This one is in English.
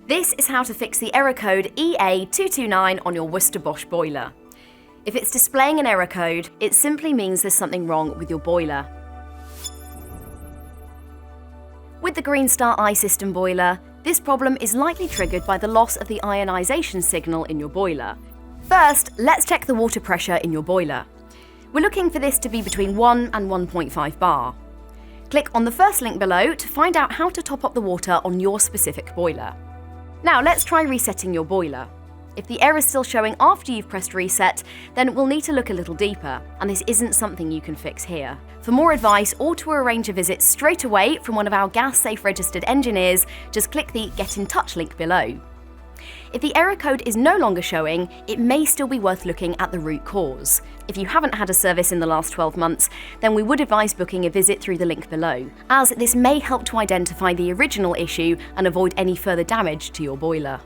This is how to fix the error code EA229 on your Worcester Bosch boiler. If it's displaying an error code, it simply means there's something wrong with your boiler. With the Greenstar I-System boiler, this problem is likely triggered by the loss of the ionisation signal in your boiler. First, let's check the water pressure in your boiler. We're looking for this to be between 1 and 1.5 bar. Click on the first link below to find out how to top up the water on your specific boiler. Now let's try resetting your boiler. If the error is still showing after you've pressed reset, then we'll need to look a little deeper, and this isn't something you can fix here. For more advice or to arrange a visit straight away from one of our Gas Safe Registered engineers, just click the Get in Touch link below. If the error code is no longer showing, it may still be worth looking at the root cause. If you haven't had a service in the last 12 months, then we would advise booking a visit through the link below, as this may help to identify the original issue and avoid any further damage to your boiler.